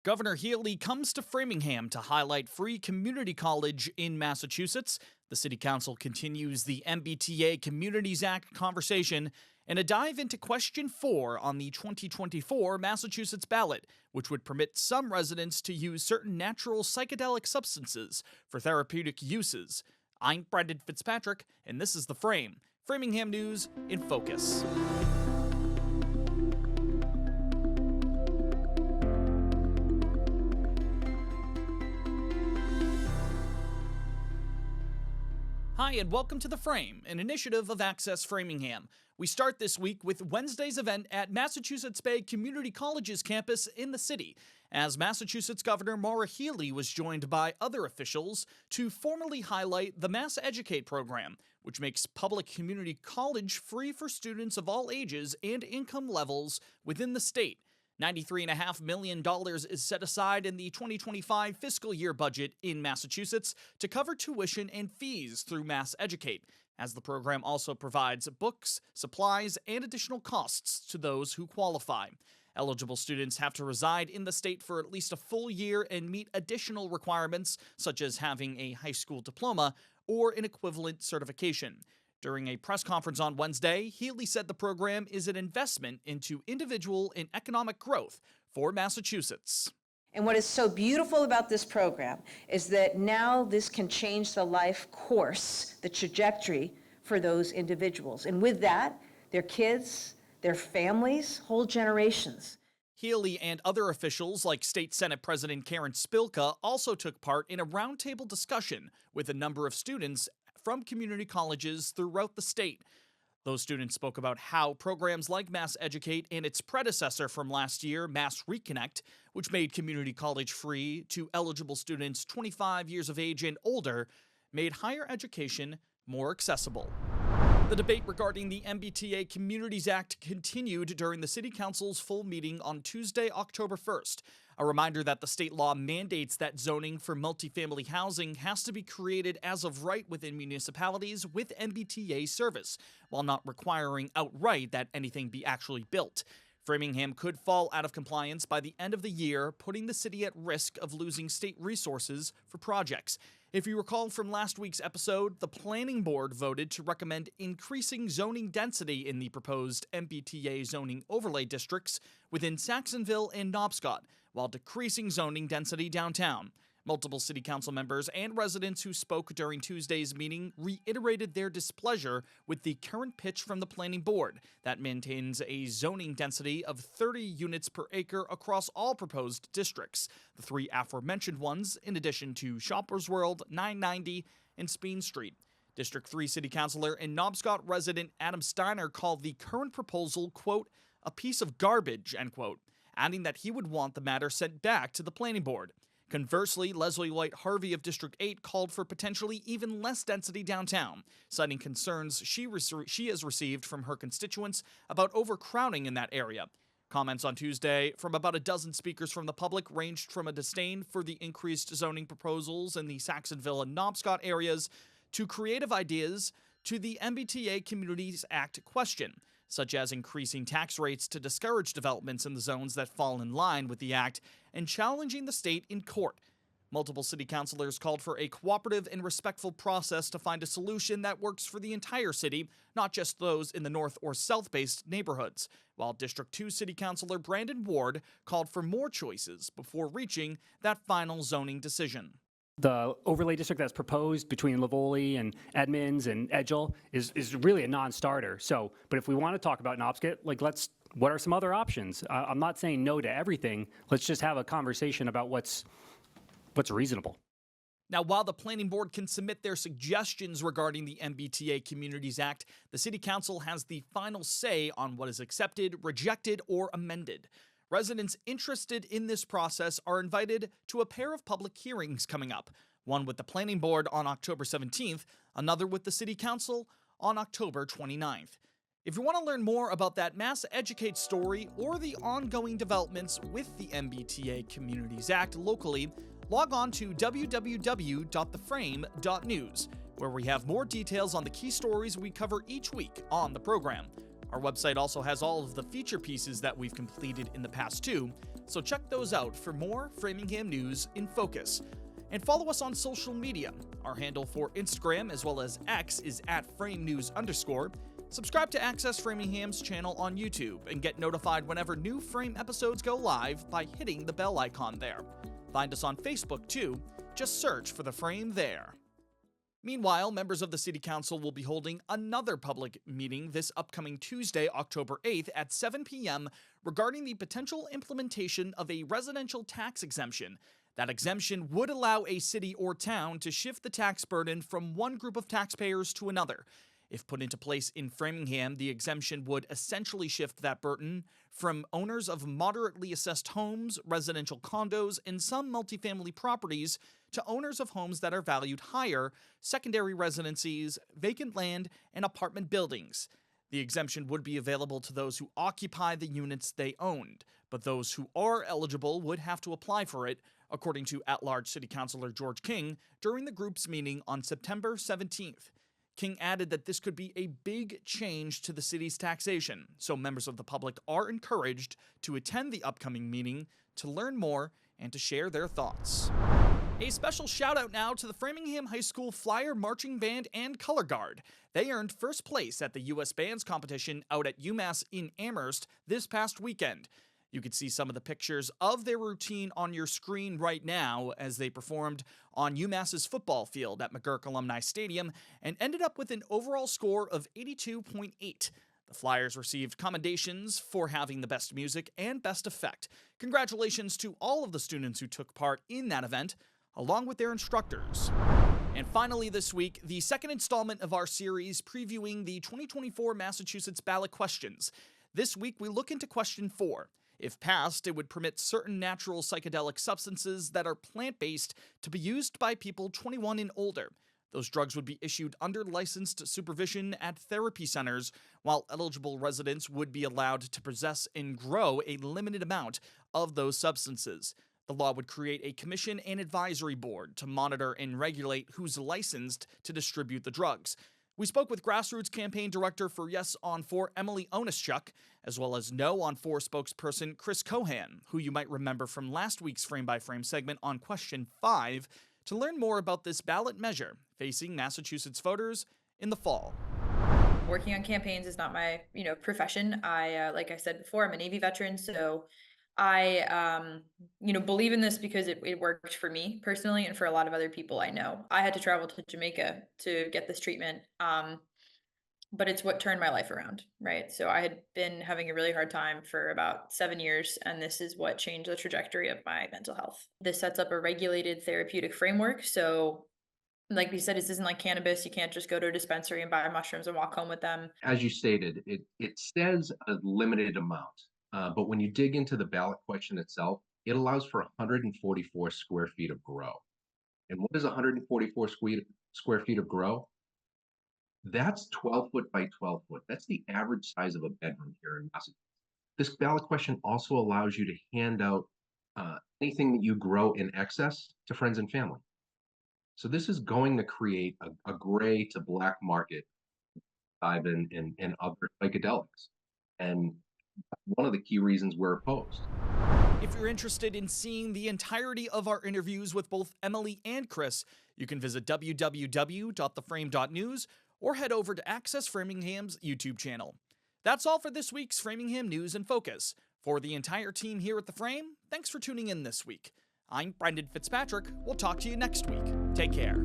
Governor Healey comes to Framingham to highlight free community college in Massachusetts. The City Council continues the MBTA Communities Act conversation and a dive into question 4 on the 2024 Massachusetts ballot, which would permit some residents to use certain natural psychedelic substances for therapeutic uses. I'm Brendan Fitzpatrick, and this is The Frame, Framingham News in Focus. Hi, and welcome to The Frame, an initiative of Access Framingham. We start this week with Wednesday's event at Massachusetts Bay Community College's campus in the city, as Massachusetts Governor Maura Healey was joined by other officials to formally highlight the Mass Educate program, which makes public community college free for students of all ages and income levels within the state. $93.5 million is set aside in the 2025 fiscal year budget in Massachusetts to cover tuition and fees through Mass Educate, as the program also provides books, supplies, and additional costs to those who qualify. Eligible students have to reside in the state for at least a full year and meet additional requirements, such as having a high school diploma or an equivalent certification. During a press conference on Wednesday, Healey said the program is an investment into individual and economic growth for Massachusetts. And what is so beautiful about this program is that now this can change the life course, the trajectory for those individuals. And with that, their kids, their families, whole generations. Healey and other officials like State Senate President Karen Spilka also took part in a roundtable discussion with a number of students from community colleges throughout the state. Those students spoke about how programs like Mass Educate and its predecessor from last year, Mass Reconnect, which made community college free to eligible students 25 years of age and older, made higher education more accessible. The debate regarding the MBTA Communities Act continued during the City Council's full meeting on Tuesday, October 1st. A reminder that the state law mandates that zoning for multifamily housing has to be created as of right within municipalities with MBTA service, while not requiring outright that anything be actually built. Framingham could fall out of compliance by the end of the year, putting the city at risk of losing state resources for projects. If you recall from last week's episode, the Planning Board voted to recommend increasing zoning density in the proposed MBTA zoning overlay districts within Saxonville and Knobscot, while decreasing zoning density downtown. Multiple city council members and residents who spoke during Tuesday's meeting reiterated their displeasure with the current pitch from the Planning Board that maintains a zoning density of 30 units per acre across all proposed districts, the three aforementioned ones, in addition to Shoppers World, 990, and Speen Street. District 3 City Councilor and Knobscot resident Adam Steiner called the current proposal, quote, a piece of garbage, end quote, adding that he would want the matter sent back to the Planning Board. Conversely, Leslie White Harvey of District 8 called for potentially even less density downtown, citing concerns she has received from her constituents about overcrowding in that area. Comments on Tuesday from about a dozen speakers from the public ranged from a disdain for the increased zoning proposals in the Saxonville and Knobscot areas to creative ideas to the MBTA Communities Act question, such as increasing tax rates to discourage developments in the zones that fall in line with the act and challenging the state in court. Multiple city councilors called for a cooperative and respectful process to find a solution that works for the entire city, not just those in the north or south-based neighborhoods, while District 2 City Councilor Brandon Ward called for more choices before reaching that final zoning decision. The overlay district that's proposed between Livoli and Edmonds and Edgell is really a non-starter. So, but if we want to talk about Knobscot, what are some other options? I'm not saying no to everything. Let's just have a conversation about what's reasonable. Now, while the Planning Board can submit their suggestions regarding the MBTA Communities Act, the City Council has the final say on what is accepted, rejected, or amended. Residents interested in this process are invited to a pair of public hearings coming up, one with the Planning Board on October 17th, another with the City Council on October 29th. If you want to learn more about that Mass Educate story or the ongoing developments with the MBTA Communities Act locally, log on to www.theframe.news, where we have more details on the key stories we cover each week on the program. Our website also has all of the feature pieces that we've completed in the past too, so check those out for more Framingham news in focus. And follow us on social media. Our handle for Instagram as well as X is @FrameNews_. Subscribe to Access Framingham's channel on YouTube and get notified whenever new Frame episodes go live by hitting the bell icon there. Find us on Facebook too. Just search for The Frame there. Meanwhile, members of the City Council will be holding another public meeting this upcoming Tuesday, October 8th at 7 p.m. regarding the potential implementation of a residential tax exemption. That exemption would allow a city or town to shift the tax burden from one group of taxpayers to another. If put into place in Framingham, the exemption would essentially shift that burden from owners of moderately assessed homes, residential condos, and some multifamily properties to owners of homes that are valued higher, secondary residencies, vacant land, and apartment buildings. The exemption would be available to those who occupy the units they owned, but those who are eligible would have to apply for it, according to at-large City Councilor George King during the group's meeting on September 17th. King added that this could be a big change to the city's taxation, so members of the public are encouraged to attend the upcoming meeting to learn more and to share their thoughts. A special shout out now to the Framingham High School Flyer Marching Band and Color Guard. They earned first place at the U.S. Bands competition out at UMass in Amherst this past weekend. You can see some of the pictures of their routine on your screen right now as they performed on UMass's football field at McGurk Alumni Stadium and ended up with an overall score of 82.8. The Flyers received commendations for having the best music and best effect. Congratulations to all of the students who took part in that event, along with their instructors. And finally this week, the second installment of our series previewing the 2024 Massachusetts ballot questions. This week we look into question 4. If passed, it would permit certain natural psychedelic substances that are plant-based to be used by people 21 and older. Those drugs would be issued under licensed supervision at therapy centers, while eligible residents would be allowed to possess and grow a limited amount of those substances. The law would create a commission and advisory board to monitor and regulate who's licensed to distribute the drugs. We spoke with Grassroots Campaign Director for Yes on 4, Emily Onischuk, as well as No on 4 spokesperson Chris Cohan, who you might remember from last week's Frame by Frame segment on Question 5, to learn more about this ballot measure facing Massachusetts voters in the fall. Working on campaigns is not my, profession. Like I said before, I'm a Navy veteran, so I, believe in this because it worked for me personally and for a lot of other people I know. I had to travel to Jamaica to get this treatment, but it's what turned my life around, right? So I had been having a really hard time for about 7 years, and this is what changed the trajectory of my mental health. This sets up a regulated therapeutic framework. So like we said, this isn't like cannabis. You can't just go to a dispensary and buy mushrooms and walk home with them. As you stated, it says a limited amount. But when you dig into the ballot question itself, it allows for 144 square feet of grow. And what is 144 square feet of grow? That's 12 foot by 12 foot. That's the average size of a bedroom here in Massachusetts. This ballot question also allows you to hand out anything that you grow in excess to friends and family. So this is going to create a gray to black market in other psychedelics. And one of the key reasons we're opposed. If you're interested in seeing the entirety of our interviews with both Emily and Chris, you can visit www.theframe.news or head over to Access Framingham's YouTube channel. That's all for this week's Framingham News in Focus. For the entire team here at The Frame, thanks for tuning in this week. I'm Brendan Fitzpatrick. We'll talk to you next week. Take care.